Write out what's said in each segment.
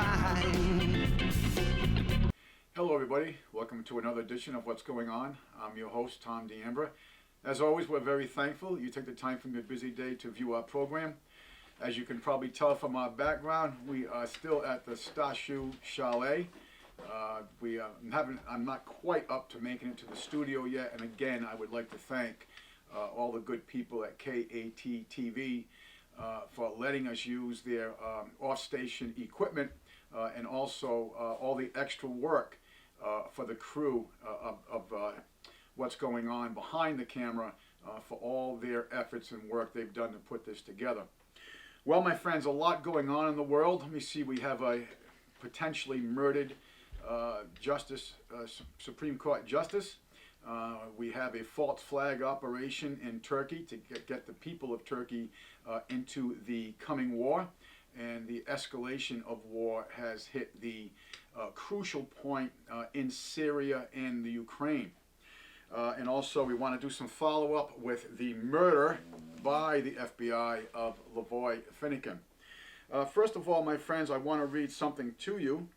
fine. Hello everybody, welcome to another edition of What's Going On. I'm your host, Tom DeAmbra. As always, we're very thankful you take the time from your busy day to view our program. As you can probably tell from our background, we are still at the SCOTUS Chalet. I'm not quite up to making it to the studio yet, and again, I would like to thank all the good people at KAT TV for letting us use their off-station equipment and also all the extra work for the crew of what's going on behind the camera for all their efforts and work they've done to put this together. Well, my friends, a lot going on in the world. Let me see, we have a potentially murdered Supreme Court Justice. We have a false flag operation in Turkey to get the people of Turkey into the coming war. And the escalation of war has hit the crucial point in Syria and the Ukraine. And also we want to do some follow-up with the murder by the FBI of Lavoy Finnegan. First of all, my friends, I want to read something to you.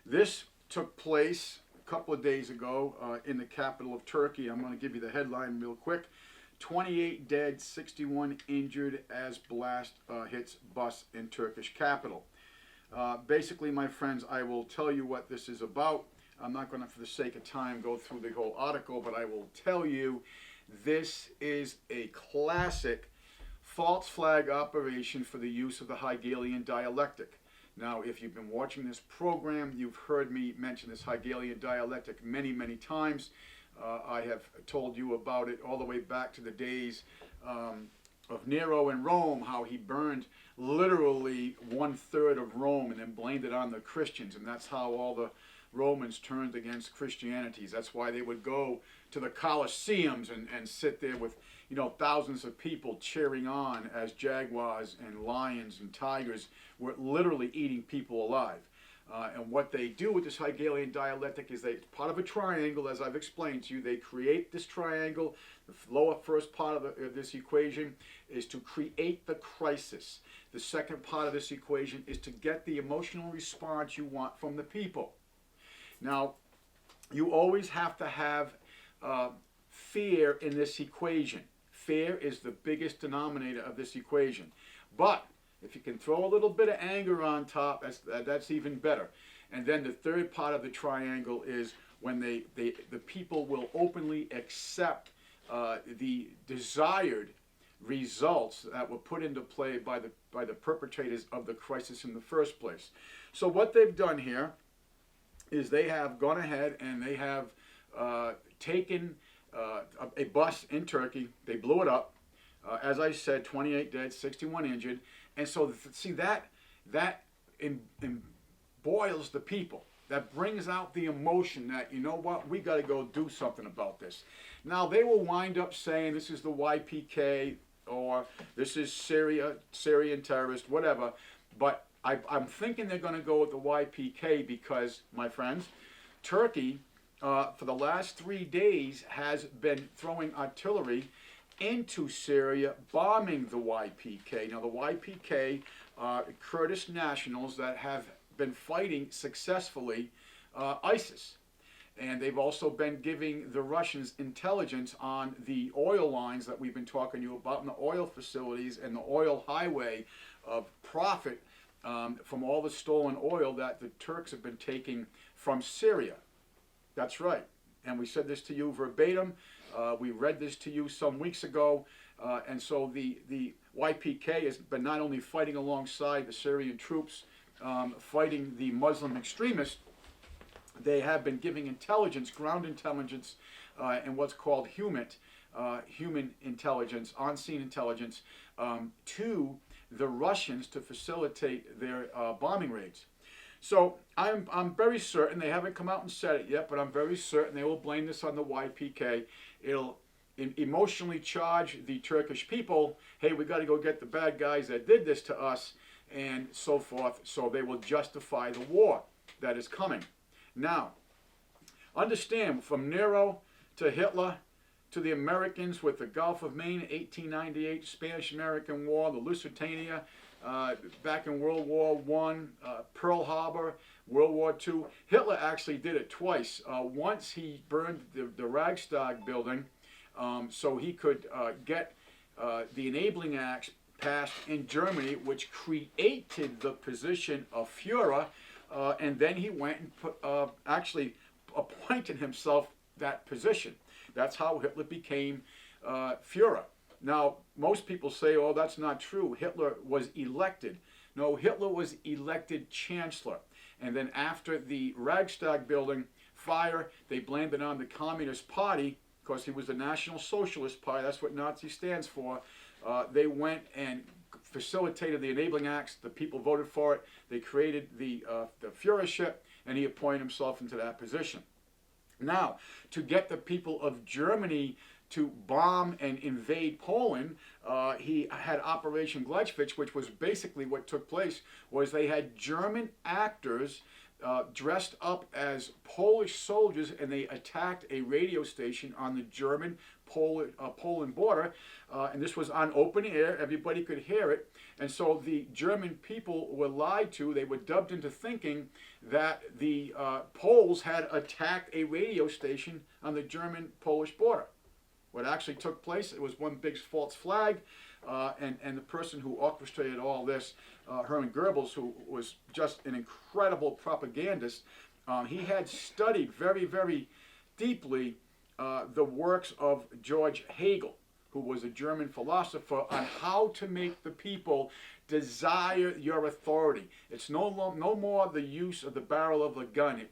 This took place a couple of days ago in the capital of Turkey. I'm going to give you the headline real quick. 28 dead, 61 injured as blast hits bus in Turkish capital. Basically, my friends, I will tell you what this is about. I'm not going to, for the sake of time, go through the whole article, but I will tell you this is a classic false flag operation for the use of the Hegelian dialectic. Now, if you've been watching this program, you've heard me mention this Hegelian dialectic many, many times. I have told you about it all the way back to the days of Nero in Rome, how he burned literally 1/3 of Rome and then blamed it on the Christians, and that's how all the Romans turned against Christianity. That's why they would go to the Colosseums and sit there with, you know, thousands of people cheering on as jaguars and lions and tigers were literally eating people alive. And what they do with this Hegelian dialectic is it's part of a triangle, as I've explained to you. They create this triangle. The lower first part of this equation is to create the crisis. The second part of this equation is to get the emotional response you want from the people. Now, you always have to have fear in this equation. Fear is the biggest denominator of this equation. But if you can throw a little bit of anger on top, that's even better. And then the third part of the triangle is when the people will openly accept the desired results that were put into play by the perpetrators of the crisis in the first place. So what they've done here is they have gone ahead and they have taken a bus in Turkey. They blew it up. As I said, 28 dead, 61 injured. And so, see, that boils the people. That brings out the emotion that, you know what, we got to go do something about this. Now, they will wind up saying this is the YPK or this is Syrian terrorist, whatever. But I'm thinking they're going to go with the YPK because, my friends, Turkey, for the last 3 days, has been throwing artillery into Syria, bombing the YPK. Now, the YPK are Kurdish nationals that have been fighting successfully ISIS. And they've also been giving the Russians intelligence on the oil lines that we've been talking to you about, and the oil facilities and the oil highway of profit from all the stolen oil that the Turks have been taking from Syria. That's right. And we said this to you verbatim. We read this to you some weeks ago. And so the YPK has been not only fighting alongside the Syrian troops, fighting the Muslim extremists, they have been giving intelligence, ground intelligence, and what's called human intelligence, on-scene intelligence, to the Russians to facilitate their bombing raids. So I'm very certain, they haven't come out and said it yet, but I'm very certain they will blame this on the YPK. It'll emotionally charge the Turkish people, hey, we got to go get the bad guys that did this to us, and so forth, so they will justify the war that is coming. Now, understand, from Nero to Hitler to the Americans with the Gulf of Maine, 1898, Spanish-American War, the Lusitania, back in World War I, Pearl Harbor, World War II. Hitler actually did it twice. Once he burned the Reichstag building so he could get the enabling acts passed in Germany, which created the position of Führer, and then he went and actually appointed himself that position. That's how Hitler became Führer. Now, most people say, oh, that's not true. Hitler was elected. No, Hitler was elected chancellor. And then after the Reichstag building fire, they blamed it on the Communist Party because he was the National Socialist Party. That's what Nazi stands for. They went and facilitated the enabling acts. The people voted for it. They created the Führership, and he appointed himself into that position. Now, to get the people of Germany to bomb and invade Poland, he had Operation Gleichschutz, which was basically what took place, was they had German actors dressed up as Polish soldiers, and they attacked a radio station on the German-Poland border, and this was on open air. Everybody could hear it, and so the German people were lied to. They were dubbed into thinking that the Poles had attacked a radio station on the German-Polish border. What actually took place, it was one big false flag, and the person who orchestrated all this, Hermann Goebbels, who was just an incredible propagandist, he had studied very, very deeply the works of George Hegel, who was a German philosopher, on how to make the people desire your authority. It's no more the use of the barrel of the gun.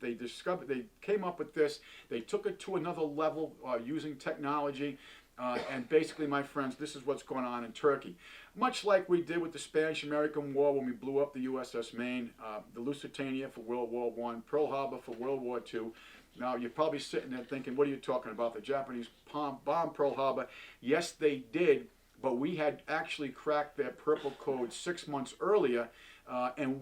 They discovered, they came up with this. They took it to another level using technology. And basically, my friends, this is what's going on in Turkey. Much like we did with the Spanish-American War when we blew up the USS Maine, the Lusitania for World War I, Pearl Harbor for World War II. Now, you're probably sitting there thinking, what are you talking about? The Japanese bombed Pearl Harbor. Yes, they did, but we had actually cracked their purple code 6 months earlier, and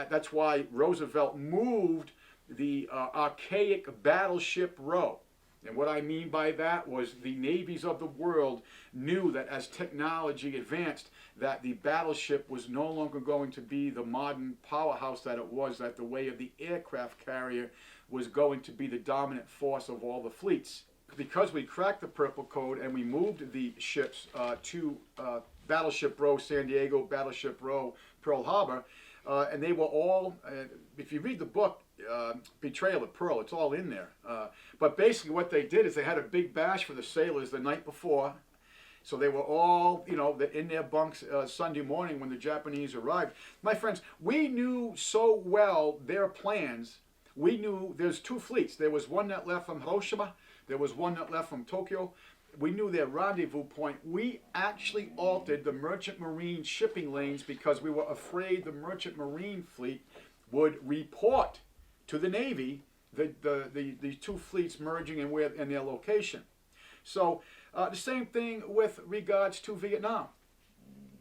that's why Roosevelt moved the archaic battleship row. And what I mean by that was the navies of the world knew that as technology advanced, that the battleship was no longer going to be the modern powerhouse that it was, that the way of the aircraft carrier was going to be the dominant force of all the fleets. Because we cracked the purple code and we moved the ships to Battleship Row San Diego, Battleship Row Pearl Harbor, and they were all, if you read the book, Betrayal of Pearl, it's all in there. But basically what they did is they had a big bash for the sailors the night before. So they were all, in their bunks Sunday morning when the Japanese arrived. My friends, we knew so well their plans. We knew there's two fleets. There was one that left from Hiroshima. There was one that left from Tokyo. We knew their rendezvous point. We actually altered the merchant marine shipping lanes because we were afraid the merchant marine fleet would report to the Navy the two fleets merging and their location. So the same thing with regards to Vietnam.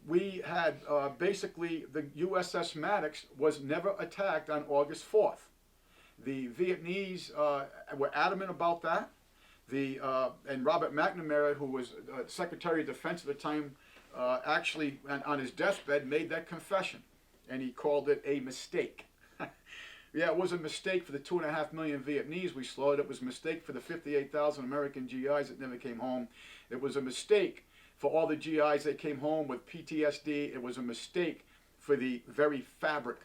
We had basically the USS Maddox was never attacked on August 4th. The Vietnamese were adamant about that. And Robert McNamara, who was Secretary of Defense at the time, actually on his deathbed made that confession, and he called it a mistake. Yeah, it was a mistake for the 2.5 million Vietnamese we slaughtered. It was a mistake for the 58,000 American GIs that never came home. It was a mistake for all the GIs that came home with PTSD. It was a mistake for the very fabric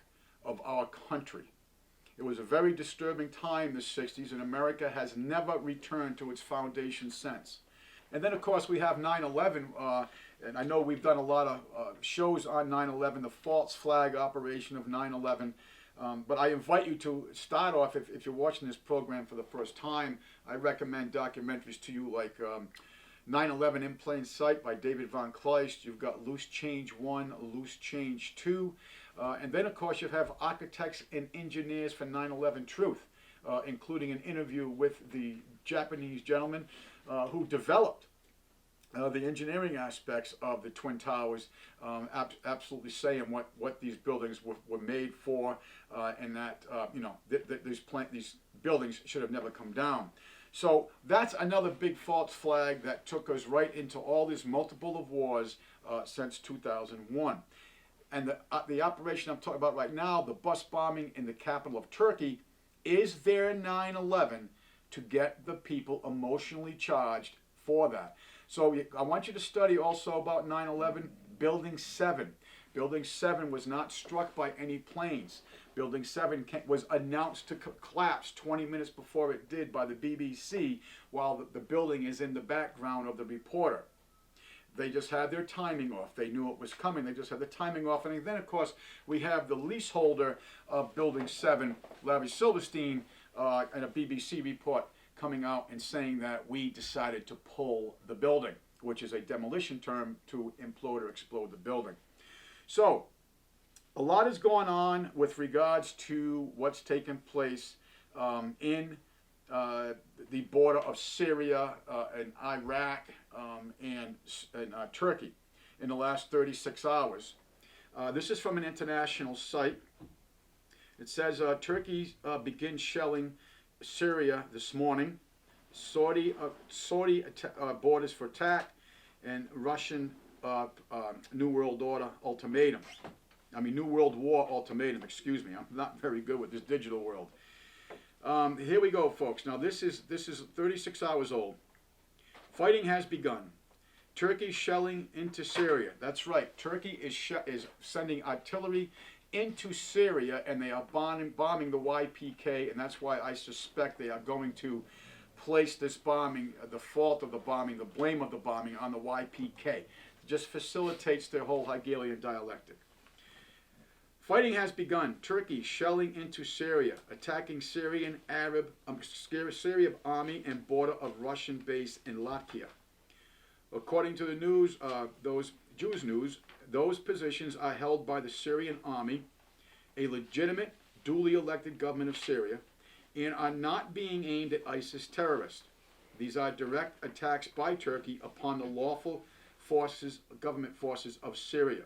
of our country. It was a very disturbing time in the 60s, and America has never returned to its foundation since. And then, of course, we have 9/11, and I know we've done a lot of shows on 9/11, the false flag operation of 9/11. But I invite you to start off, if you're watching this program for the first time, I recommend documentaries to you like 9/11 in Plain Sight by David Von Kleist. You've got Loose Change 1, Loose Change 2. And then, of course, you have Architects and Engineers for 9/11 Truth, including an interview with the Japanese gentleman who developed the engineering aspects of the Twin Towers, absolutely saying what these buildings were made for, and that these buildings should have never come down. So that's another big false flag that took us right into all this multiple of wars since 2001. And the operation I'm talking about right now, the bus bombing in the capital of Turkey, is their 9/11 to get the people emotionally charged for that. So I want you to study also about 9/11, Building 7. Building 7 was not struck by any planes. Building 7 was announced to collapse 20 minutes before it did by the BBC, while the building is in the background of the reporter. They just had their timing off. They knew it was coming. They just had the timing off. And then, of course, we have the leaseholder of Building 7, Larry Silverstein, and a BBC report coming out and saying that we decided to pull the building, which is a demolition term to implode or explode the building. So, a lot is going on with regards to what's taken place in the border of Syria and Iraq and Turkey in the last 36 hours. This is from an international site. It says Turkey begins shelling Syria this morning. Saudi borders for attack, and Russian New World Order ultimatum. New World War ultimatum, excuse me. I'm not very good with this digital world. Here we go, folks. Now, this is 36 hours old. Fighting has begun. Turkey shelling into Syria. That's right. Turkey is sending artillery into Syria, and they are bombing the YPK, and that's why I suspect they are going to place this bombing, the fault of the bombing, the blame of the bombing on the YPK. It just facilitates their whole Hegelian dialectic. Fighting has begun. Turkey shelling into Syria, attacking Syrian army and border of Russian base in Latvia. According to the news, Jews News, those positions are held by the Syrian army, a legitimate, duly elected government of Syria, and are not being aimed at ISIS terrorists. These are direct attacks by Turkey upon the lawful government forces of Syria.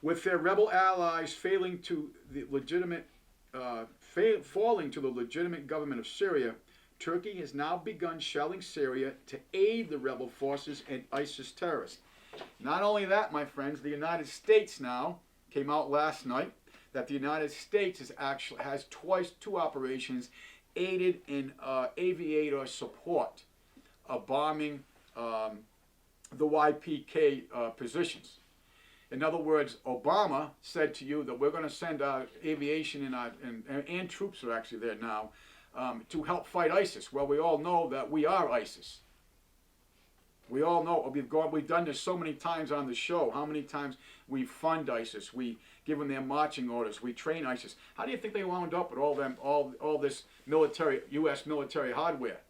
With their rebel allies falling to the legitimate government of Syria, Turkey has now begun shelling Syria to aid the rebel forces and ISIS terrorists. Not only that, my friends, the United States now came out last night that the United States has two operations aided in aviator support of bombing the YPK positions. In other words, Obama said to you that we're going to send our aviation and troops are actually there now to help fight ISIS. Well, we all know that we are ISIS. We all know. We've done this so many times on the show. How many times we fund ISIS? We give them their marching orders. We train ISIS. How do you think they wound up with all this military, U.S. military hardware?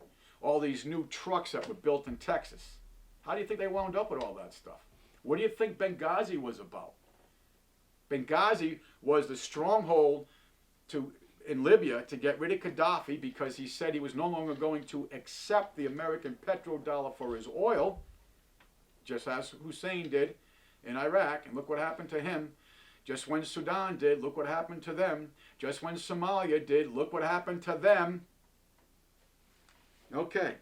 All these new trucks that were built in Texas. How do you think they wound up with all that stuff? What do you think Benghazi was about? Benghazi was the stronghold in Libya to get rid of Gaddafi because he said he was no longer going to accept the American petrodollar for his oil, just as Hussein did in Iraq. And look what happened to him. Just when Sudan did, look what happened to them. Just when Somalia did, look what happened to them. Okay.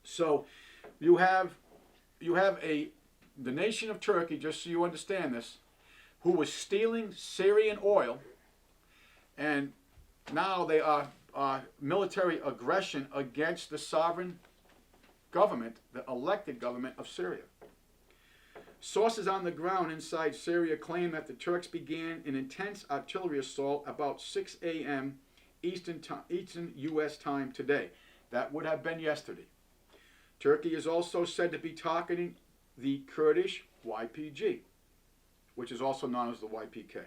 So you have the nation of Turkey, just so you understand this, who was stealing Syrian oil, and now they are military aggression against the sovereign government, the elected government of Syria. Sources on the ground inside Syria claim that the Turks began an intense artillery assault about 6 a.m. Eastern U.S. time today. That would have been yesterday. Turkey is also said to be targeting the Kurdish YPG, which is also known as the YPK.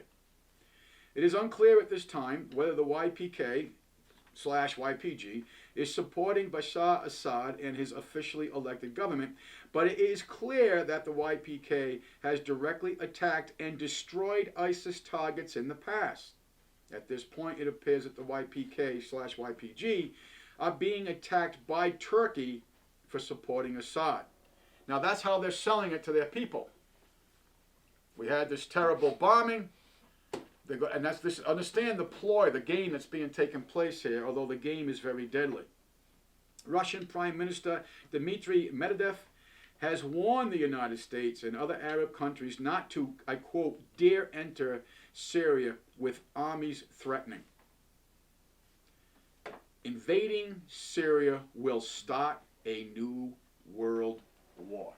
It is unclear at this time whether the YPK/YPG is supporting Bashar Assad and his officially elected government, but it is clear that the YPK has directly attacked and destroyed ISIS targets in the past. At this point, it appears that the YPK/YPG are being attacked by Turkey for supporting Assad. Now that's how they're selling it to their people. We had this terrible bombing. And that's this. Understand the ploy, the game that's being taken place here, although the game is very deadly. Russian Prime Minister Dmitry Medvedev has warned the United States and other Arab countries not to, I quote, dare enter Syria with armies threatening. Invading Syria will start a new world war.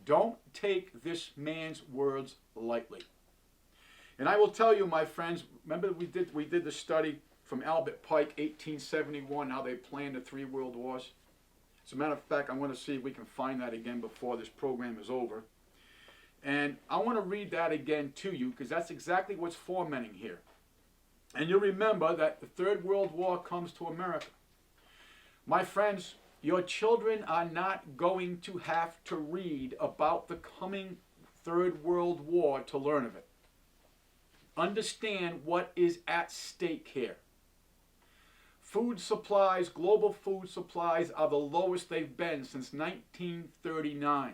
Don't take this man's words lightly. And I will tell you, my friends, remember we did the study from Albert Pike, 1871, how they planned the 3 world wars? As a matter of fact, I'm going to see if we can find that again before this program is over. And I want to read that again to you, because that's exactly what's fomenting here. And you'll remember that the 3rd World War comes to America. My friends, your children are not going to have to read about the coming 3rd World War to learn of it. Understand what is at stake here. Food supplies, global food supplies, are the lowest they've been since 1939.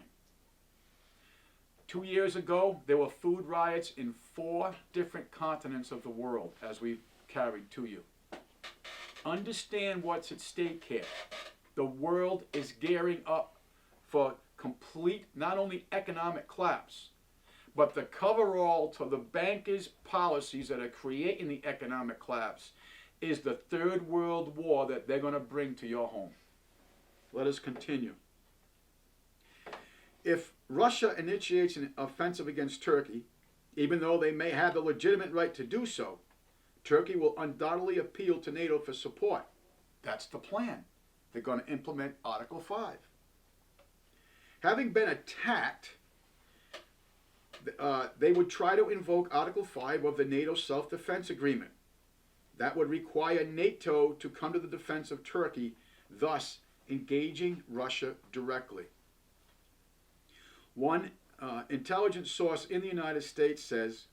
2 years ago, there were food riots in 4 different continents of the world, as we've carried to you. Understand what's at stake here. The world is gearing up for complete, not only economic collapse, but the coverall to the bankers' policies that are creating the economic collapse is the 3rd World War that they're going to bring to your home. Let us continue. If Russia initiates an offensive against Turkey, even though they may have the legitimate right to do so, Turkey will undoubtedly appeal to NATO for support. That's the plan. They're going to implement Article 5. Having been attacked, they would try to invoke Article 5 of the NATO Self-Defense Agreement. That would require NATO to come to the defense of Turkey, thus engaging Russia directly. One intelligence source in the United States says,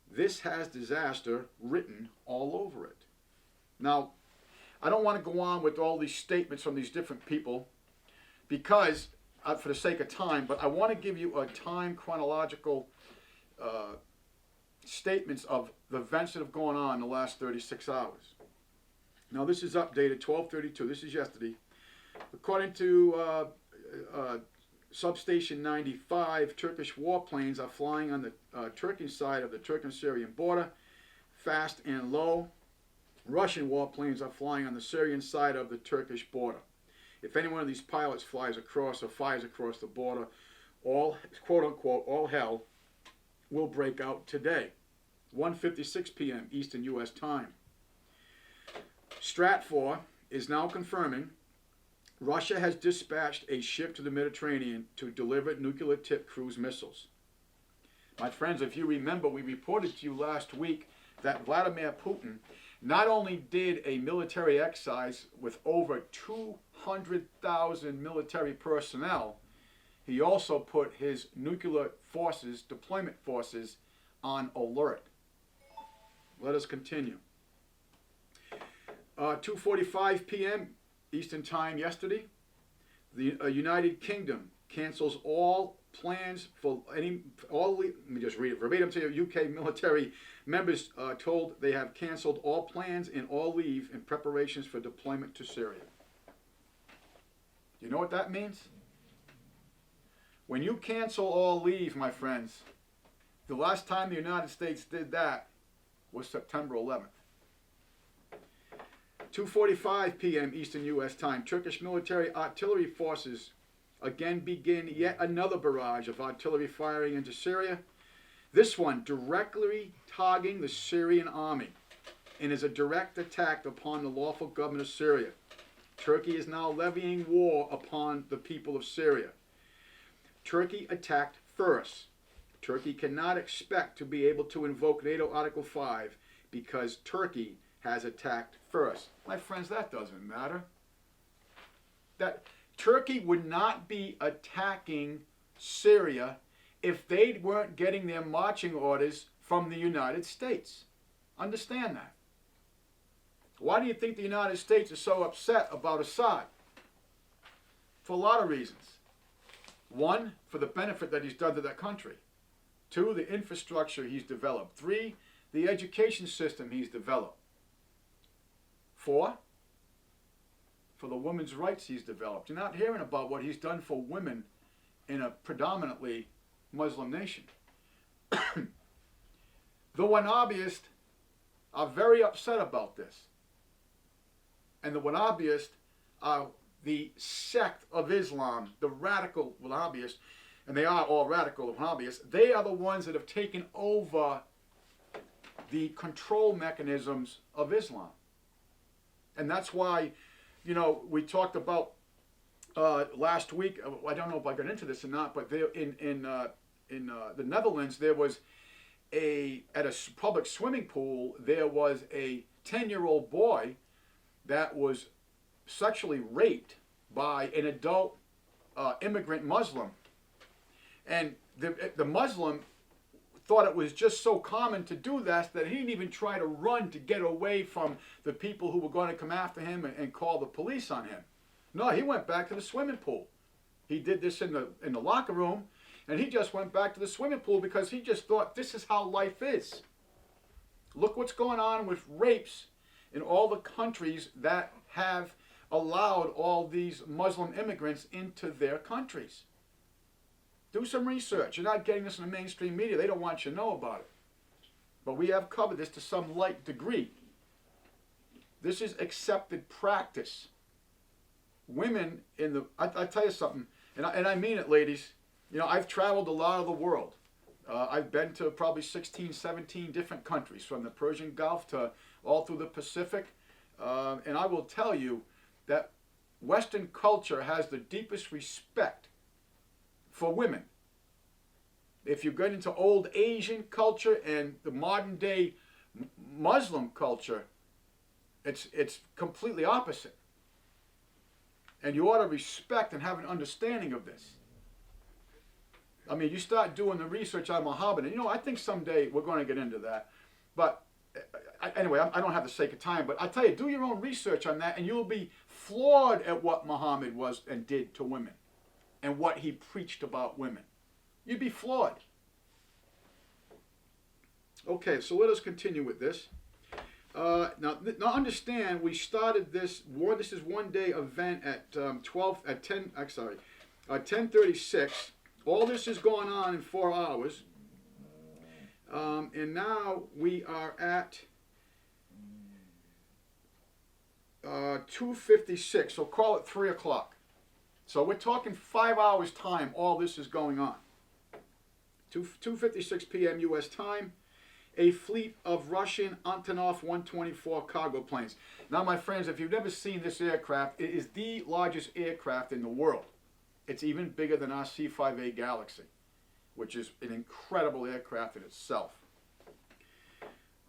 this has disaster written all over it. Now, I don't want to go on with all these statements from these different people because, for the sake of time, but I want to give you a time chronological statements of the events that have gone on in the last 36 hours. Now, this is updated 12/32. This is yesterday. According to Substation 95, Turkish warplanes are flying on the Turkish side of the Turkish-Syrian border, fast and low. Russian warplanes are flying on the Syrian side of the Turkish border. If any one of these pilots flies across or fires across the border, all, quote-unquote, all hell will break out today. 1:56 p.m. Eastern U.S. time. Stratfor is now confirming Russia has dispatched a ship to the Mediterranean to deliver nuclear-tipped cruise missiles. My friends, if you remember, we reported to you last week that Vladimir Putin not only did a military exercise with over 200,000 military personnel, he also put his nuclear forces, deployment forces, on alert. Let us continue. 2:45 p.m. Eastern Time yesterday, the United Kingdom cancels all plans for let me just read it verbatim to you. UK military members told they have canceled all plans and all leave in preparations for deployment to Syria. Do you know what that means? When you cancel all leave, my friends, the last time the United States did that was September 11th. 2:45 p.m. Eastern U.S. time, Turkish military artillery forces again begin yet another barrage of artillery firing into Syria, this one directly targeting the Syrian army, and is a direct attack upon the lawful government of Syria. Turkey is now levying war upon the people of Syria. Turkey attacked first. Turkey cannot expect to be able to invoke NATO Article 5 because Turkey has attacked first. My friends, that doesn't matter. That Turkey would not be attacking Syria if they weren't getting their marching orders from the United States. Understand that. Why do you think the United States is so upset about Assad? For a lot of reasons. One, for the benefit that he's done to that country. Two, the infrastructure he's developed. Three, the education system he's developed. Four, for the women's rights he's developed. You're not hearing about what he's done for women in a predominantly Muslim nation. The Wahhabists are very upset about this. And the Wahhabists are the sect of Islam, the radical Wahhabists, and they are all radical Wahhabists. They are the ones that have taken over the control mechanisms of Islam. And that's why, you know, we talked about last week, I don't know if I got into this or not, but there in the Netherlands, there was at a public swimming pool, there was a 10-year-old boy that was sexually raped by an adult immigrant Muslim. And the Muslim thought it was just so common to do that he didn't even try to run to get away from the people who were going to come after him and call the police on him. No, he went back to the swimming pool. He did this in the locker room, and he just went back to the swimming pool because he just thought this is how life is. Look what's going on with rapes in all the countries that have allowed all these Muslim immigrants into their countries. Do some research. You're not getting this in the mainstream media. They don't want you to know about it. But we have covered this to some light degree. This is accepted practice. Women I tell you something, and I mean it, ladies. You know, I've traveled a lot of the world. I've been to probably 16, 17 different countries, from the Persian Gulf to all through the Pacific. And I will tell you that Western culture has the deepest respect for women. If you get into old Asian culture and the modern day Muslim culture, it's completely opposite. And you ought to respect and have an understanding of this. I mean, you start doing the research on Muhammad, and you know, I think someday we're going to get into that. But anyway, I don't have the sake of time, but I tell you, do your own research on that, and you'll be floored at what Muhammad was and did to women, and what he preached about women. You'd be floored. Okay, so let us continue with this. Now understand, we started this. This is one day event at 10:36. All this is going on in 4 hours, and now we are at 2:56. So call it 3 o'clock. So we're talking 5 hours time. All this is going on. 2:56 p.m. U.S. time. A fleet of Russian Antonov 124 cargo planes. Now, my friends, if you've never seen this aircraft, it is the largest aircraft in the world. It's even bigger than our C-5A Galaxy, which is an incredible aircraft in itself.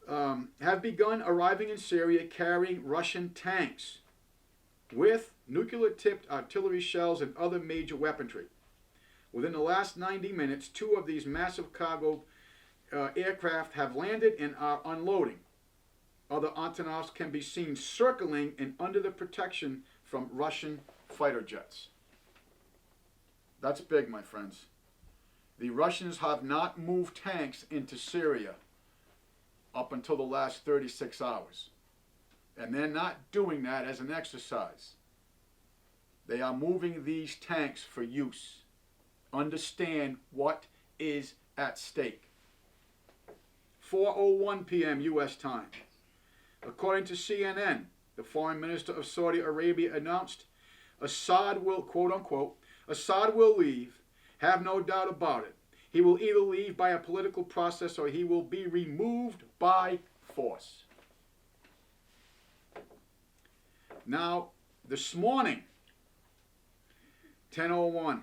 Have begun arriving in Syria carrying Russian tanks with nuclear-tipped artillery shells and other major weaponry. Within the last 90 minutes, 2 of these massive cargo aircraft have landed and are unloading. Other Antonovs can be seen circling and under the protection from Russian fighter jets. That's big, my friends. The Russians have not moved tanks into Syria up until the last 36 hours. And they're not doing that as an exercise. They are moving these tanks for use. Understand what is at stake. 4:01 p.m. U.S. time. According to CNN, the foreign minister of Saudi Arabia announced Assad will, quote unquote, Assad will leave, have no doubt about it. He will either leave by a political process or he will be removed by force. Now, this morning, 10:01,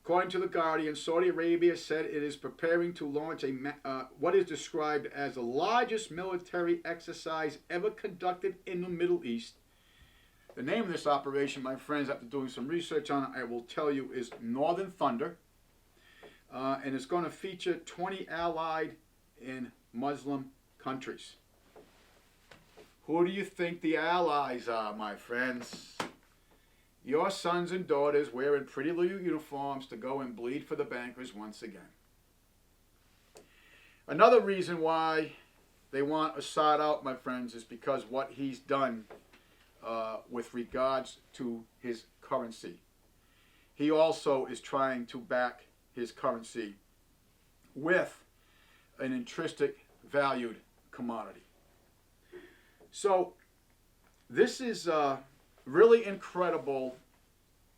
according to The Guardian, Saudi Arabia said it is preparing to launch what is described as the largest military exercise ever conducted in the Middle East. The name of this operation, my friends, after doing some research on it, I will tell you, is Northern Thunder. And it's going to feature 20 allied and Muslim countries. Who do you think the allies are, my friends? Your sons and daughters wearing pretty little uniforms to go and bleed for the bankers once again. Another reason why they want Assad out, my friends, is because what he's done with regards to his currency. he also is trying to back his currency with an intrinsic valued commodity. So this is really incredible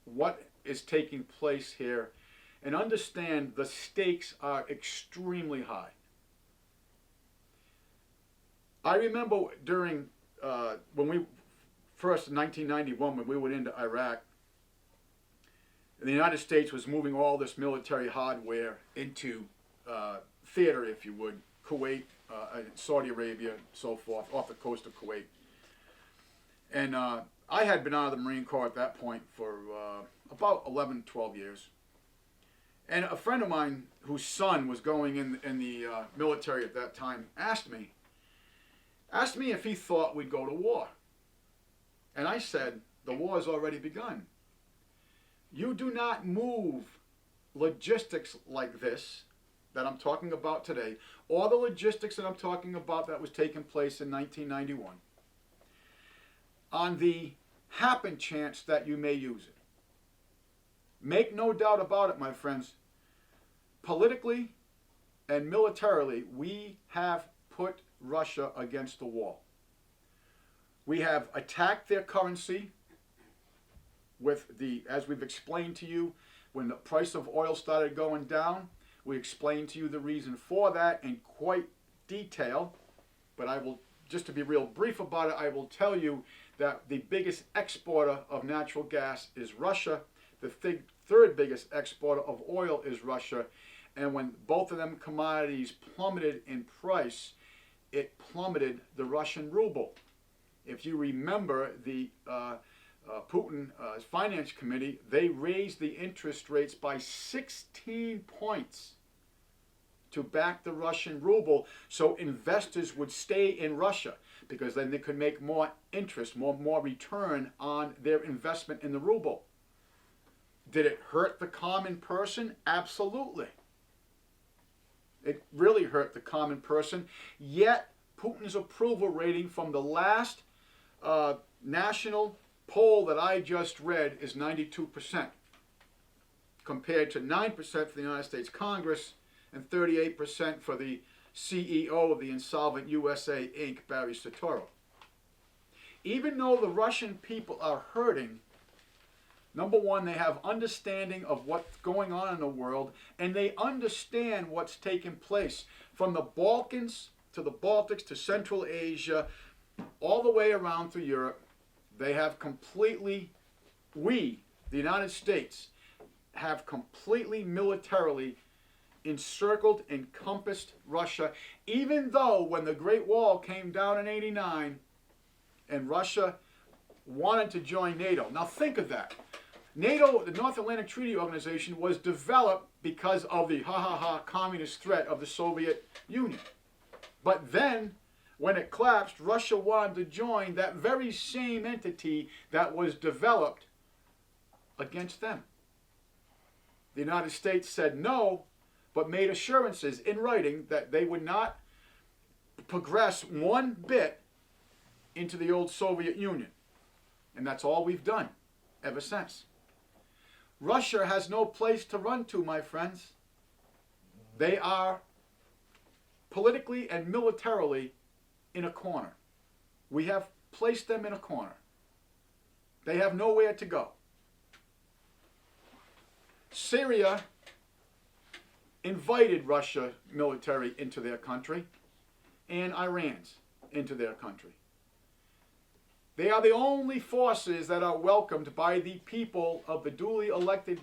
what is taking place here, and understand the stakes are extremely high. I remember during when we first in 1991, when we went into Iraq, the United States was moving all this military hardware into theater, if you would, Kuwait, Saudi Arabia, and so forth, off the coast of Kuwait. And I had been out of the Marine Corps at that point for about 11, 12 years. And a friend of mine whose son was going in the military at that time asked me if he thought we'd go to war. And I said, the war has already begun. You do not move logistics like this that I'm talking about today, or the logistics that I'm talking about that was taking place in 1991, on the happen chance that you may use it. Make no doubt about it, my friends. Politically and militarily, we have put Russia against the wall. We have attacked their currency with as we've explained to you, when the price of oil started going down, we explained to you the reason for that in quite detail. But I will, just to be real brief about it, I will tell you that the biggest exporter of natural gas is Russia. The third biggest exporter of oil is Russia. And when both of them commodities plummeted in price, it plummeted the Russian ruble. If you remember, the Putin Finance Committee, they raised the interest rates by 16 points to back the Russian ruble, so investors would stay in Russia, because then they could make more interest, more return on their investment in the ruble. Did it hurt the common person? Absolutely. It really hurt the common person. Yet Putin's approval rating from the last national poll that I just read is 92%, compared to 9% for the United States Congress and 38% for the CEO of the insolvent USA Inc., Barry Soetoro. Even though the Russian people are hurting, number one, they have understanding of what's going on in the world, and they understand what's taking place from the Balkans to the Baltics to Central Asia, all the way around through Europe. They have completely, the United States, have completely militarily encircled, encompassed Russia, even though when the Great Wall came down in '89 and Russia wanted to join NATO. Now think of that. NATO, the North Atlantic Treaty Organization, was developed because of the communist threat of the Soviet Union. But then, when it collapsed, Russia wanted to join that very same entity that was developed against them. The United States said no, but made assurances in writing that they would not progress one bit into the old Soviet Union. And that's all we've done ever since. Russia has no place to run to, my friends. They are politically and militarily in a corner. We have placed them in a corner. They have nowhere to go. Syria invited Russia military into their country, and Iran's into their country. They are the only forces that are welcomed by the people of the duly elected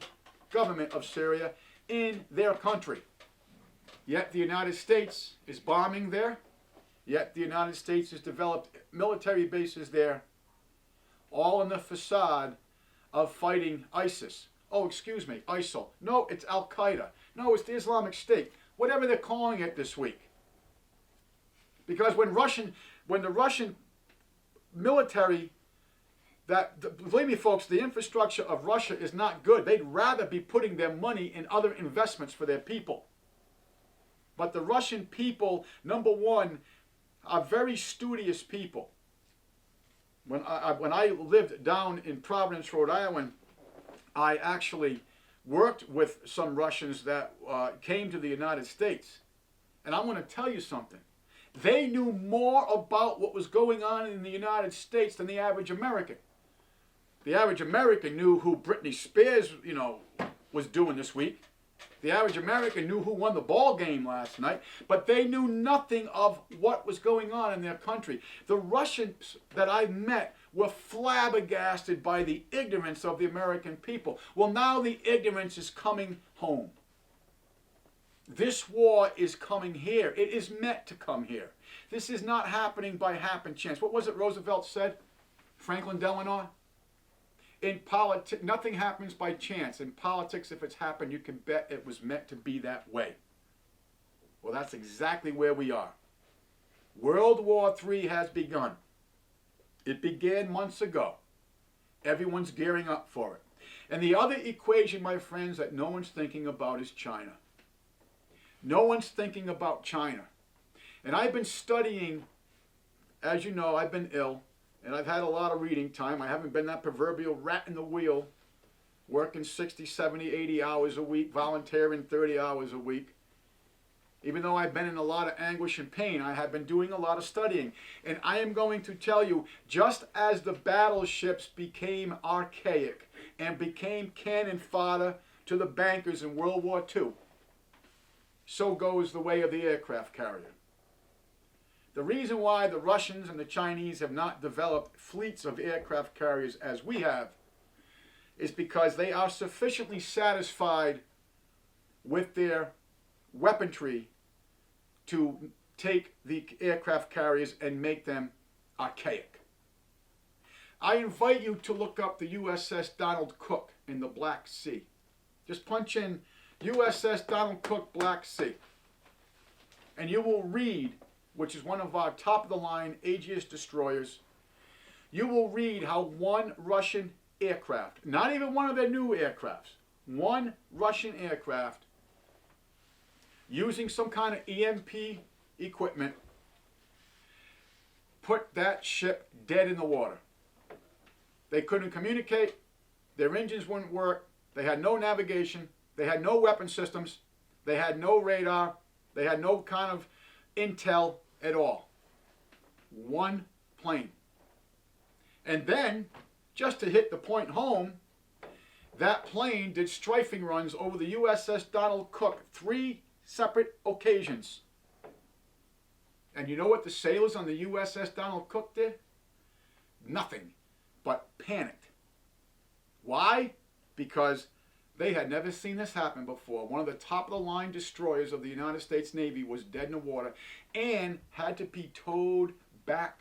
government of Syria in their country. Yet the United States is bombing there. Yet the United States has developed military bases there, all in the facade of fighting ISIS. Oh, excuse me, ISIL. No, it's Al-Qaeda. No, it's the Islamic State. Whatever they're calling it this week. Because when the Russian military, believe me folks, the infrastructure of Russia is not good. They'd rather be putting their money in other investments for their people. But the Russian people, number one, are very studious people. When I lived down in Providence, Rhode Island, I actually worked with some Russians that came to the United States. And I'm going to tell you something. They knew more about what was going on in the United States than the average American. The average American knew who Britney Spears, was doing this week. The average American knew who won the ball game last night, but they knew nothing of what was going on in their country. The Russians that I met were flabbergasted by the ignorance of the American people. Well, now the ignorance is coming home. This war is coming here. It is meant to come here. This is not happening by happen chance. What was it Roosevelt said? Franklin Delano? In politics, nothing happens by chance. In politics, if it's happened, you can bet it was meant to be that way. Well, that's exactly where we are. World War III has begun. It began months ago. Everyone's gearing up for it. And the other equation, my friends, that no one's thinking about is China. No one's thinking about China. And I've been studying, as you know, I've been ill. And I've had a lot of reading time. I haven't been that proverbial rat in the wheel, working 60, 70, 80 hours a week, volunteering 30 hours a week. Even though I've been in a lot of anguish and pain, I have been doing a lot of studying. And I am going to tell you, just as the battleships became archaic and became cannon fodder to the bankers in World War II, so goes the way of the aircraft carrier. The reason why the Russians and the Chinese have not developed fleets of aircraft carriers as we have is because they are sufficiently satisfied with their weaponry to take the aircraft carriers and make them archaic. I invite you to look up the USS Donald Cook in the Black Sea. Just punch in USS Donald Cook Black Sea and you will read, which is one of our top-of-the-line Aegis destroyers, you will read how one Russian aircraft, not even one of their new aircrafts, one Russian aircraft, using some kind of EMP equipment, put that ship dead in the water. They couldn't communicate, their engines wouldn't work, they had no navigation, they had no weapon systems, they had no radar, they had no kind of intel at all. One plane. And then, just to hit the point home, that plane did strafing runs over the USS Donald Cook 3 separate occasions. And you know what the sailors on the USS Donald Cook did? Nothing but panicked. Why? Because they had never seen this happen before. One of the top-of-the-line destroyers of the United States Navy was dead in the water and had to be towed back.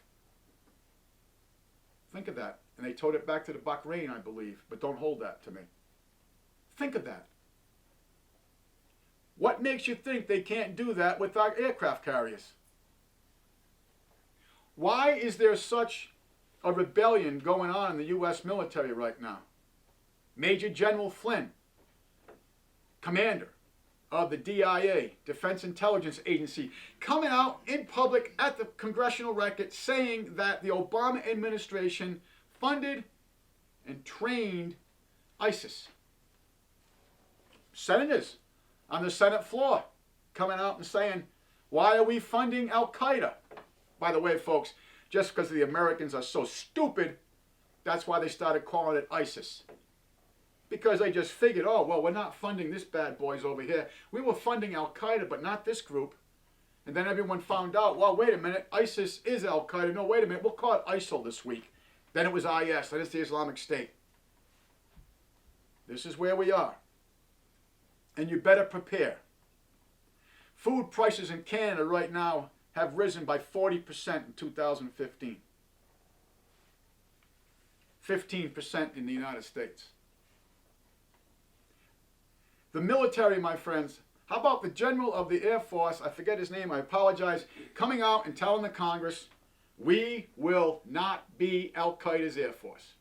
Think of that. And they towed it back to the Bahrain, I believe. But don't hold that to me. Think of that. What makes you think they can't do that with our aircraft carriers? Why is there such a rebellion going on in the U.S. military right now? Major General Flynn, commander of the DIA, Defense Intelligence Agency, coming out in public at the congressional record saying that the Obama administration funded and trained ISIS. Senators on the Senate floor coming out and saying, why are we funding Al-Qaeda? By the way, folks, just because the Americans are so stupid, that's why they started calling it ISIS. Because they just figured, oh, well, we're not funding this bad boys over here. We were funding Al-Qaeda, but not this group. And then everyone found out, well, wait a minute, ISIS is Al-Qaeda. No, wait a minute, we'll call it ISIL this week. Then it was IS, then it's the Islamic State. This is where we are. And you better prepare. Food prices in Canada right now have risen by 40% in 2015. 15% in the United States. The military, my friends, how about the General of the Air Force, I forget his name, I apologize, coming out and telling the Congress, we will not be Al-Qaeda's Air Force.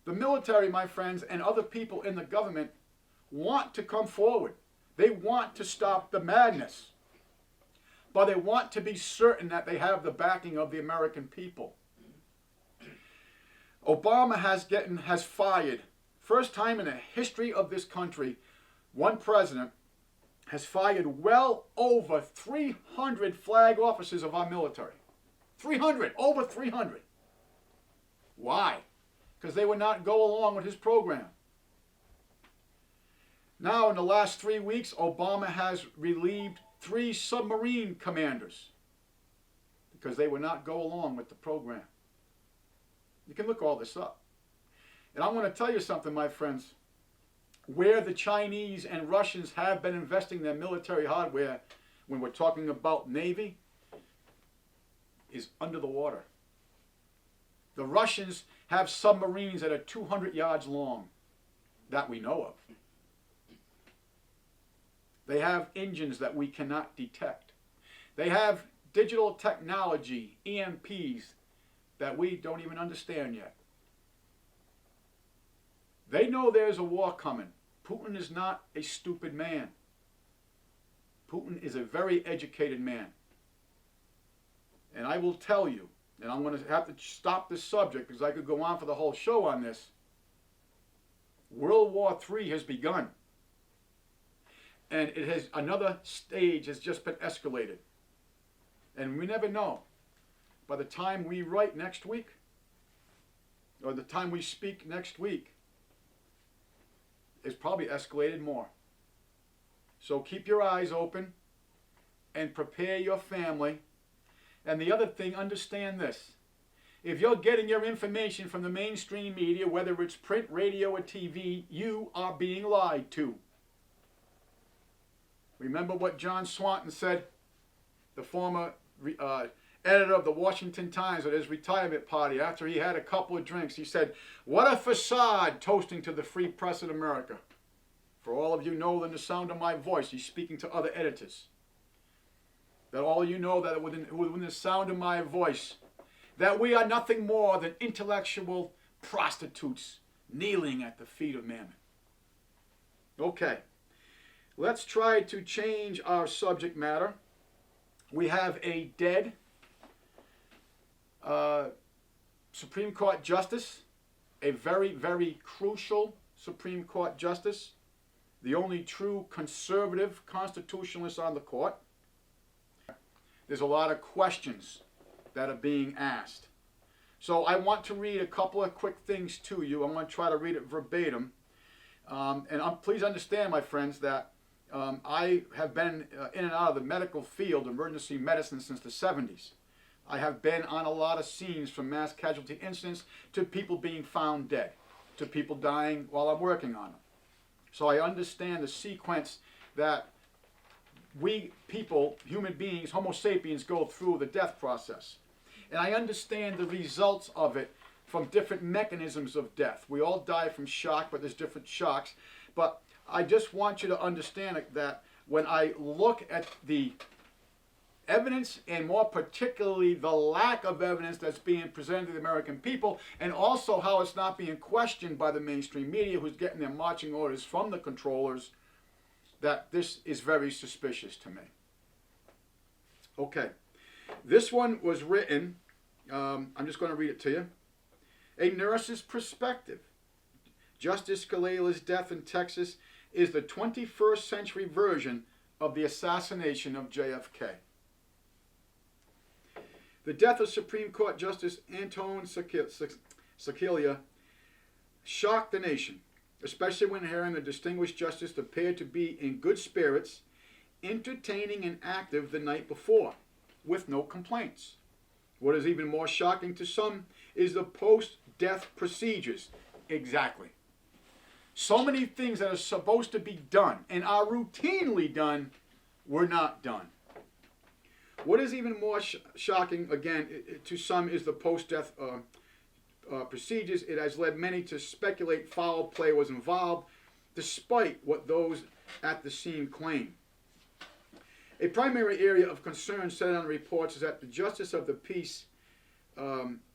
The military, my friends, and other people in the government want to come forward. They want to stop the madness. But they want to be certain that they have the backing of the American people. Obama has fired, first time in the history of this country, one president has fired well over 300 flag officers of our military. 300, over 300. Why? Because they would not go along with his program. Now, in the last 3 weeks, Obama has relieved 3 submarine commanders because they would not go along with the program. You can look all this up. And I want to tell you something, my friends. Where the Chinese and Russians have been investing their military hardware, when we're talking about Navy, is under the water. The Russians have submarines that are 200 yards long, that we know of. They have engines that we cannot detect. They have digital technology, EMPs, that we don't even understand yet. They know there's a war coming. Putin is not a stupid man. Putin is a very educated man. And I will tell you, and I'm going to have to stop this subject because I could go on for the whole show on this. World War III has begun. And it has, another stage has just been escalated. And we never know. By the time we write next week, or the time we speak next week, it's probably escalated more. So keep your eyes open and prepare your family. And the other thing, understand this. If you're getting your information from the mainstream media, whether it's print, radio, or TV, you are being lied to. Remember what John Swanton said, the former editor of the Washington Times at his retirement party after he had a couple of drinks. He said, "What a facade," toasting to the free press in America. For all of you know in the sound of my voice, he's speaking to other editors. That all of you know that within the sound of my voice, that we are nothing more than intellectual prostitutes kneeling at the feet of Mammon. Okay, let's try to change our subject matter. We have a dead Supreme Court justice, a very, very crucial Supreme Court justice, the only true conservative constitutionalist on the court. There's a lot of questions that are being asked. So I want to read a couple of quick things to you. I'm going to try to read it verbatim. Please understand, my friends, that I have been in and out of the medical field, emergency medicine, since the 70s. I have been on a lot of scenes, from mass casualty incidents to people being found dead, to people dying while I'm working on them. So I understand the sequence that we people, human beings, Homo sapiens, go through the death process. And I understand the results of it from different mechanisms of death. We all die from shock, but there's different shocks. But I just want you to understand that when I look at the evidence, and more particularly the lack of evidence that's being presented to the American people, and also how it's not being questioned by the mainstream media, who's getting their marching orders from the controllers, that this is very suspicious to me. Okay, this one was written, I'm just going to read it to you. A nurse's perspective. Justice Scalia's death in Texas is the 21st century version of the assassination of JFK. The death of Supreme Court Justice Antonin Scalia shocked the nation, especially when hearing the distinguished justice appeared to be in good spirits, entertaining and active the night before, with no complaints. What is even more shocking to some is the post-death procedures. Exactly. So many things that are supposed to be done and are routinely done were not done. What is even more shocking, again, to some, is the post-death procedures. It has led many to speculate foul play was involved, despite what those at the scene claim. A primary area of concern said on the reports is that the Justice of the Peace,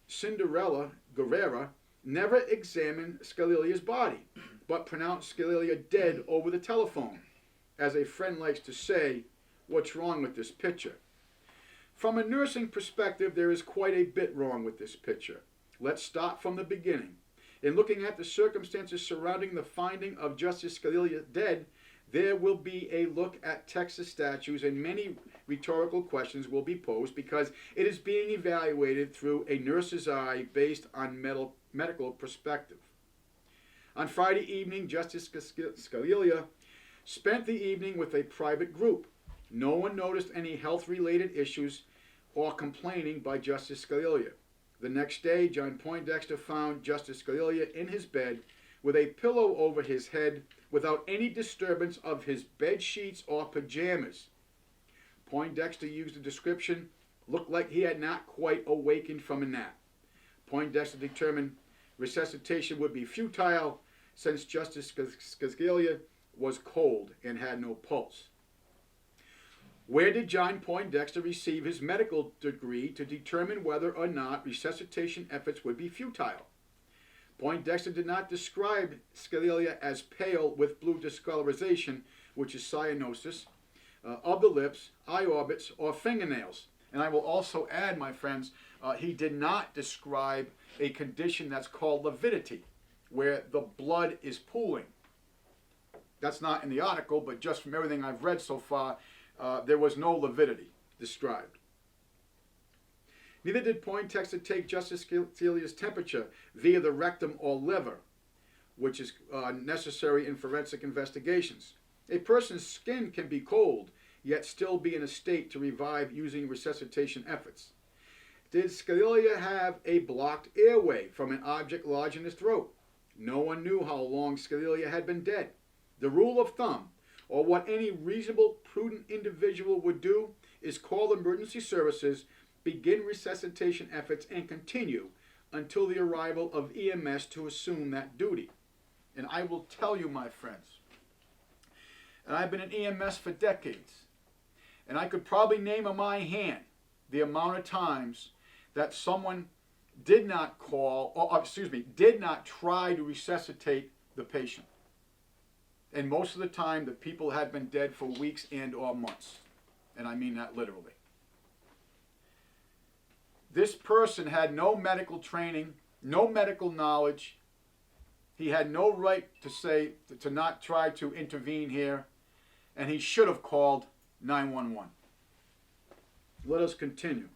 Cinderella Guerrera, never examined Scalia's body, but pronounced Scalia dead over the telephone. As a friend likes to say, what's wrong with this picture? From a nursing perspective, there is quite a bit wrong with this picture. Let's start from the beginning. In looking at the circumstances surrounding the finding of Justice Scalia dead, there will be a look at Texas statutes, and many rhetorical questions will be posed because it is being evaluated through a nurse's eye based on medical perspective. On Friday evening, Justice Scalia spent the evening with a private group. No one noticed any health-related issues or complaining by Justice Scalia. The next day, John Poindexter found Justice Scalia in his bed with a pillow over his head without any disturbance of his bed sheets or pajamas. Poindexter used a description, looked like he had not quite awakened from a nap. Poindexter determined resuscitation would be futile since Justice Scalia was cold and had no pulse. Where did John Poindexter receive his medical degree to determine whether or not resuscitation efforts would be futile? Poindexter did not describe Scalia as pale with blue discoloration, which is cyanosis, of the lips, eye orbits, or fingernails. And I will also add, my friends, he did not describe a condition that's called lividity, where the blood is pooling. That's not in the article, but just from everything I've read so far, there was no lividity described. Neither did Poindexter take Justice Scalia's temperature via the rectum or liver, which is necessary in forensic investigations. A person's skin can be cold, yet still be in a state to revive using resuscitation efforts. Did Scalia have a blocked airway from an object lodged in his throat? No one knew how long Scalia had been dead. The rule of thumb, or what any reasonable, prudent individual would do, is call emergency services, begin resuscitation efforts, and continue until the arrival of EMS to assume that duty. And I will tell you, my friends, and I've been in EMS for decades, and I could probably name on my hand the amount of times that someone did not call, or did not try to resuscitate the patient. And most of the time, the people had been dead for weeks and or months. And I mean that literally. This person had no medical training, no medical knowledge. He had no right to say, to not try to intervene here. And he should have called 911. Let us continue.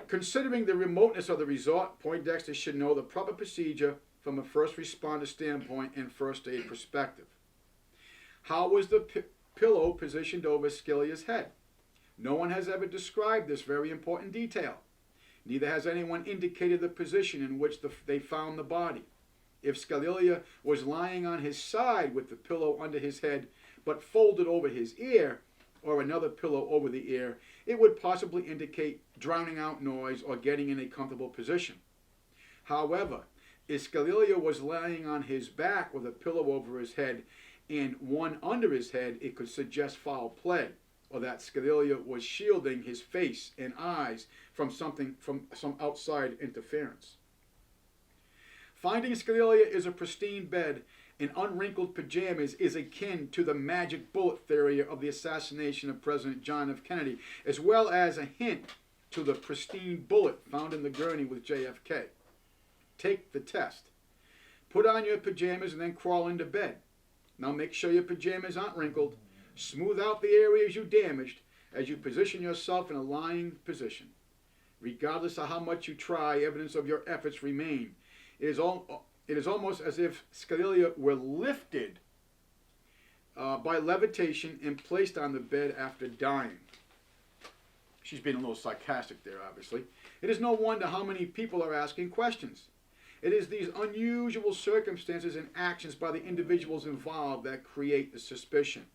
Considering the remoteness of the resort, Poindexter should know the proper procedure from a first responder standpoint and first aid perspective. How was the pillow positioned over Scalia's head? No one has ever described this very important detail. Neither has anyone indicated the position in which they found the body. If Scalia was lying on his side with the pillow under his head, but folded over his ear, or another pillow over the ear, it would possibly indicate drowning out noise or getting in a comfortable position. However, if Scalia was lying on his back with a pillow over his head and one under his head, it could suggest foul play, or that Scalia was shielding his face and eyes from some outside interference. Finding Scalia is a pristine bed in unwrinkled pajamas is akin to the magic bullet theory of the assassination of President John F. Kennedy, as well as a hint to the pristine bullet found in the gurney with JFK. Take the test. Put on your pajamas and then crawl into bed. Now make sure your pajamas aren't wrinkled. Smooth out the areas you damaged as you position yourself in a lying position. Regardless of how much you try, evidence of your efforts remain. It is almost as if Scalia were lifted by levitation and placed on the bed after dying. She's being a little sarcastic there, obviously. It is no wonder how many people are asking questions. It is these unusual circumstances and actions by the individuals involved that create the suspicion.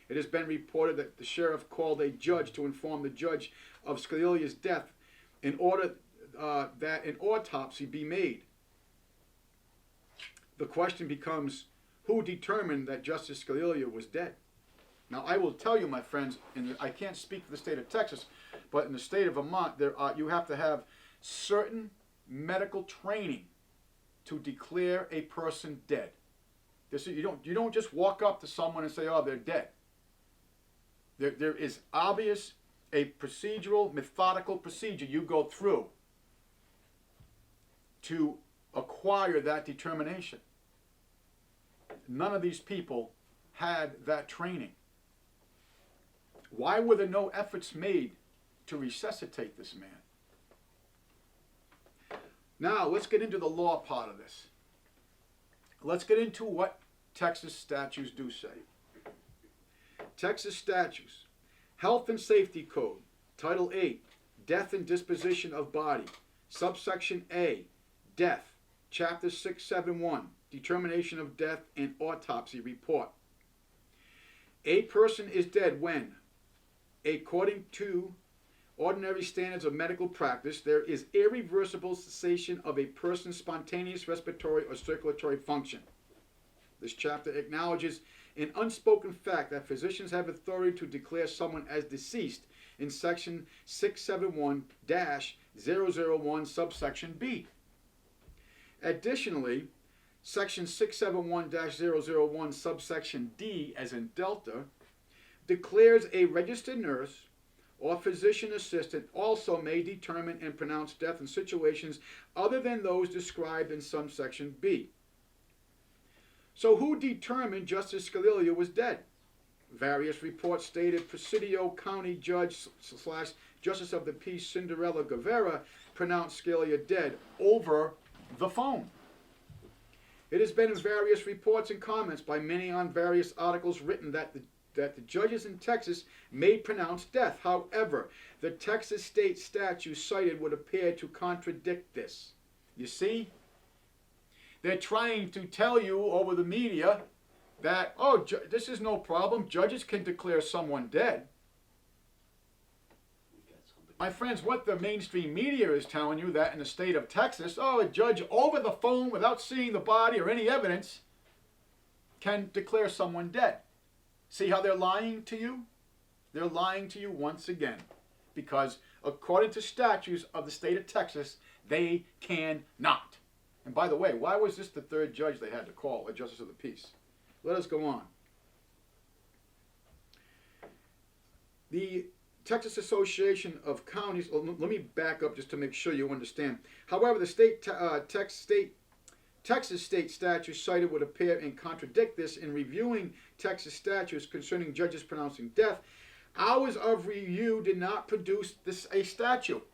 It has been reported that the sheriff called a judge to inform the judge of Scalia's death in order that an autopsy be made. The question becomes, who determined that Justice Scalia was dead? Now, I will tell you, my friends, I can't speak for the state of Texas, but in the state of Vermont, you have to have certain medical training to declare a person dead. You don't just walk up to someone and say, oh, they're dead. There is obvious a procedural, methodical procedure you go through to acquire that determination. None of these people had that training. Why were there no efforts made to resuscitate this man? Now, let's get into the law part of this. Let's get into what Texas statutes do say. Texas statutes, Health and Safety Code, Title 8, Death and Disposition of Body, Subsection A, Death, Chapter 671, Determination of Death and Autopsy Report. A person is dead when, according to ordinary standards of medical practice, there is irreversible cessation of a person's spontaneous respiratory or circulatory function. This chapter acknowledges an unspoken fact that physicians have authority to declare someone as deceased in section 671-001 subsection B. Additionally, section 671-001 subsection D, as in Delta, declares a registered nurse or physician assistant also may determine and pronounce death in situations other than those described in subsection B. So who determined Justice Scalia was dead? Various reports stated Presidio County Judge / Justice of the Peace Cinderella Guevara pronounced Scalia dead over the phone. It has been in various reports and comments by many on various articles written that the judges in Texas may pronounce death. However, the Texas state statute cited would appear to contradict this. You see? They're trying to tell you over the media that, oh, this is no problem. Judges can declare someone dead. My friends, what the mainstream media is telling you that in the state of Texas, oh, a judge over the phone without seeing the body or any evidence can declare someone dead. See how they're lying to you? They're lying to you once again. Because according to statutes of the state of Texas, they cannot. And by the way, why was this the third judge they had to call, a Justice of the Peace? Let us go on. The Texas Association of Counties, let me back up just to make sure you understand. However, the Texas state statute cited would appear and contradict this. In reviewing Texas statutes concerning judges pronouncing death, hours of review did not produce a statute.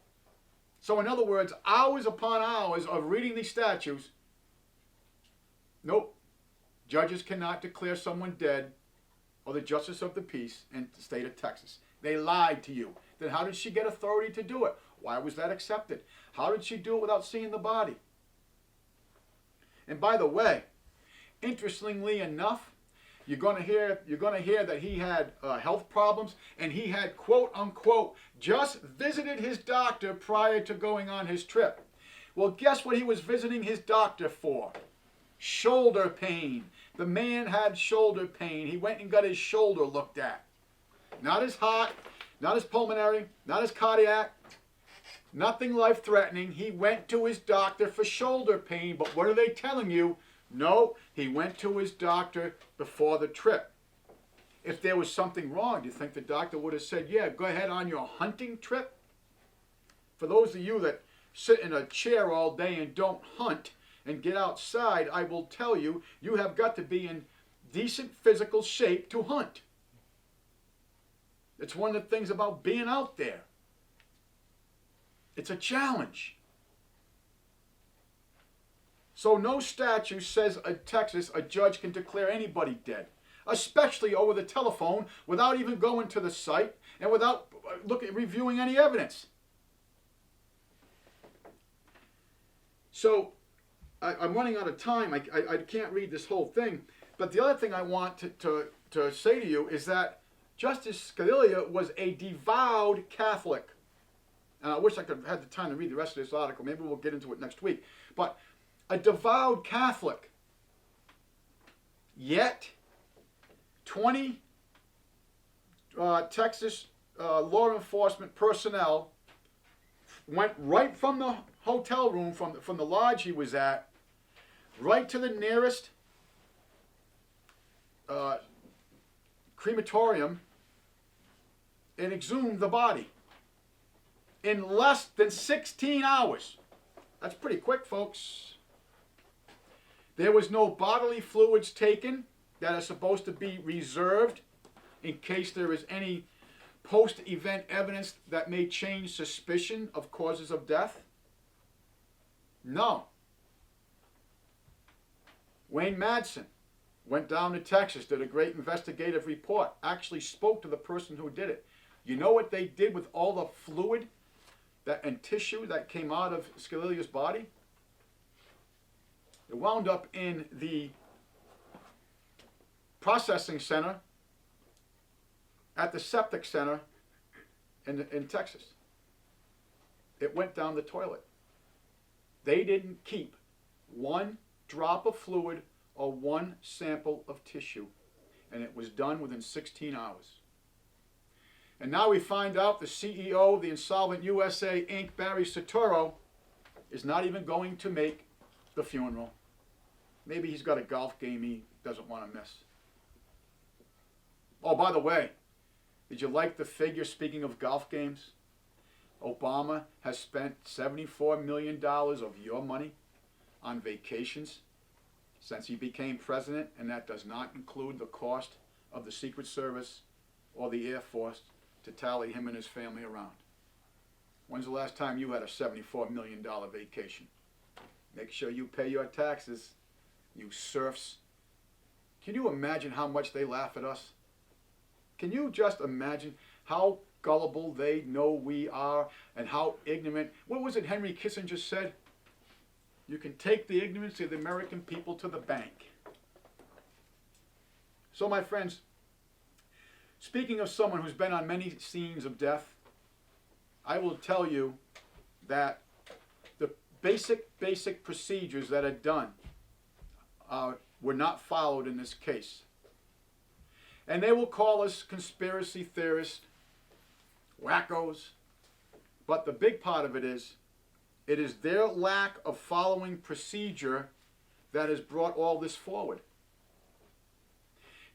So in other words, hours upon hours of reading these statutes, nope, judges cannot declare someone dead or the Justice of the Peace in the state of Texas. They lied to you. Then how did she get authority to do it? Why was that accepted? How did she do it without seeing the body? And by the way, interestingly enough, you're going to hear that he had health problems, and he had, quote unquote, just visited his doctor prior to going on his trip. Well, guess what he was visiting his doctor for? Shoulder pain. The man had shoulder pain. He went and got his shoulder looked at. Not his heart, not his pulmonary, not his cardiac, nothing life-threatening. He went to his doctor for shoulder pain, but what are they telling you? No, he went to his doctor before the trip. If there was something wrong, do you think the doctor would have said, yeah, go ahead on your hunting trip? For those of you that sit in a chair all day and don't hunt and get outside, I will tell you, you have got to be in decent physical shape to hunt. It's one of the things about being out there. It's a challenge. So no statute says in Texas a judge can declare anybody dead, especially over the telephone without even going to the site and without reviewing any evidence. So I'm running out of time. I can't read this whole thing. But the other thing I want to say to you is that Justice Scalia was a devout Catholic. And I wish I could have had the time to read the rest of this article. Maybe we'll get into it next week. But a devout Catholic. Yet, 20 Texas law enforcement personnel went right from the hotel room, from the lodge he was at, right to the nearest crematorium and exhumed the body in less than 16 hours. That's pretty quick, folks. There was no bodily fluids taken that are supposed to be reserved in case there is any post-event evidence that may change suspicion of causes of death. No. Wayne Madsen went down to Texas, did a great investigative report, actually spoke to the person who did it. You know what they did with all the fluid and tissue that came out of Scalia's body? It wound up in the processing center at the septic center in Texas. It went down the toilet. They didn't keep one drop of fluid or one sample of tissue, and it was done within 16 hours. And now we find out the CEO of the Insolvent USA Inc., Barry Soetoro, is not even going to make the funeral. Maybe he's got a golf game he doesn't want to miss. Oh, by the way, did you like the figure, speaking of golf games? Obama has spent $74 million of your money on vacations since he became president, and that does not include the cost of the Secret Service or the Air Force to tally him and his family around. When's the last time you had a $74 million vacation? Make sure you pay your taxes, you serfs. Can you imagine how much they laugh at us? Can you just imagine how gullible they know we are and how ignorant? What was it Henry Kissinger said? You can take the ignorance of the American people to the bank. So, my friends, speaking of someone who's been on many scenes of death, I will tell you that the basic procedures that are done were not followed in this case. And they will call us conspiracy theorists, wackos, but the big part of it is their lack of following procedure that has brought all this forward.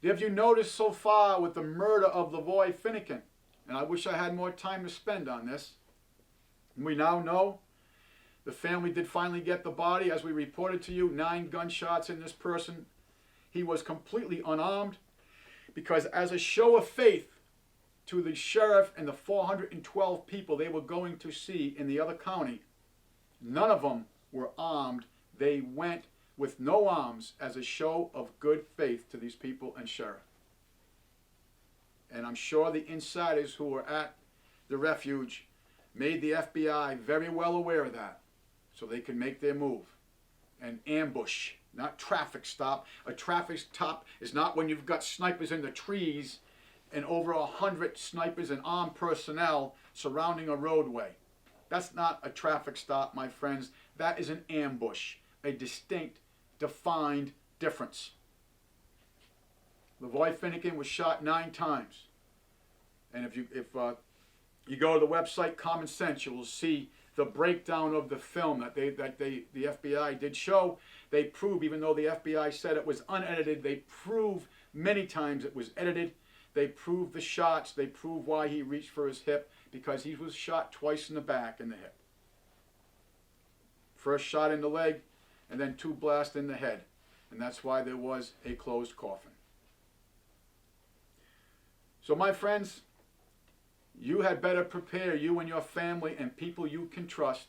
Have you noticed so far with the murder of Lavoy Finnegan, and I wish I had more time to spend on this, we now know the family did finally get the body, as we reported to you, 9 gunshots in this person. He was completely unarmed because, as a show of faith to the sheriff and the 412 people they were going to see in the other county, none of them were armed. They went with no arms as a show of good faith to these people and sheriff. And I'm sure the insiders who were at the refuge made the FBI very well aware of that, so they could make their move. An ambush, not traffic stop. A traffic stop is not when you've got snipers in the trees and over 100 snipers and armed personnel surrounding a roadway. That's not a traffic stop, my friends. That is an ambush, a distinct, defined difference. Lavoy Finnegan was shot 9 times. And if you go to the website Common Sense, you will see the breakdown of the film that the FBI did show. They prove, even though the FBI said it was unedited, they prove many times it was edited. They prove the shots. They prove why he reached for his hip, because he was shot twice in the back and the hip. First shot in the leg, and then 2 blasts in the head. And that's why there was a closed coffin. So, my friends, you had better prepare, you and your family and people you can trust,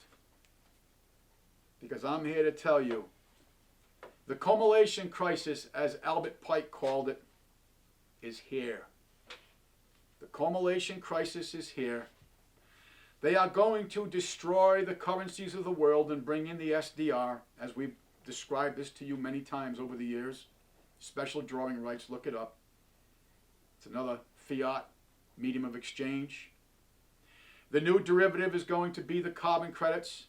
because I'm here to tell you, the culmination crisis, as Albert Pike called it, is here. The culmination crisis is here. They are going to destroy the currencies of the world and bring in the SDR, as we've described this to you many times over the years. Special drawing rights, look it up. It's another fiat medium of exchange. The new derivative is going to be the carbon credits,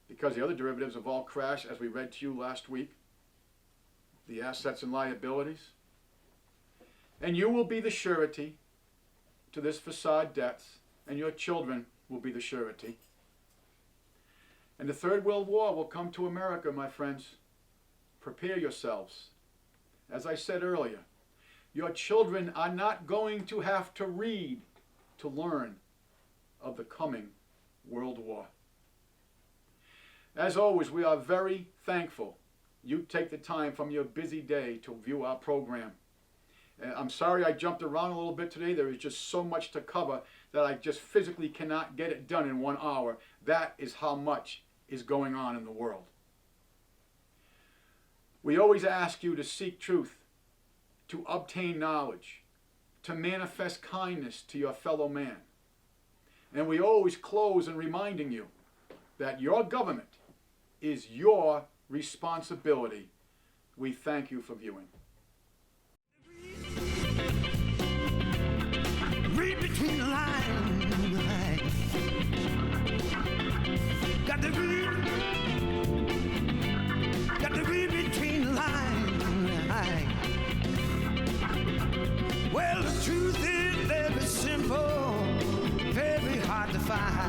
because the other derivatives have all crashed, as we read to you last week. The assets and liabilities. And you will be the surety to this facade debts, and your children will be the surety. And the Third World War will come to America, my friends. Prepare yourselves. As I said earlier, your children are not going to have to read to learn of the coming World War. As always, we are very thankful you take the time from your busy day to view our program. I'm sorry I jumped around a little bit today. There is just so much to cover that I just physically cannot get it done in 1 hour. That is how much is going on in the world. We always ask you to seek truth, to obtain knowledge, to manifest kindness to your fellow man. And we always close in reminding you that your government is your responsibility. We thank you for viewing. Read between the lines. Got to read between the lines. Well, the truth is very simple, very hard to find.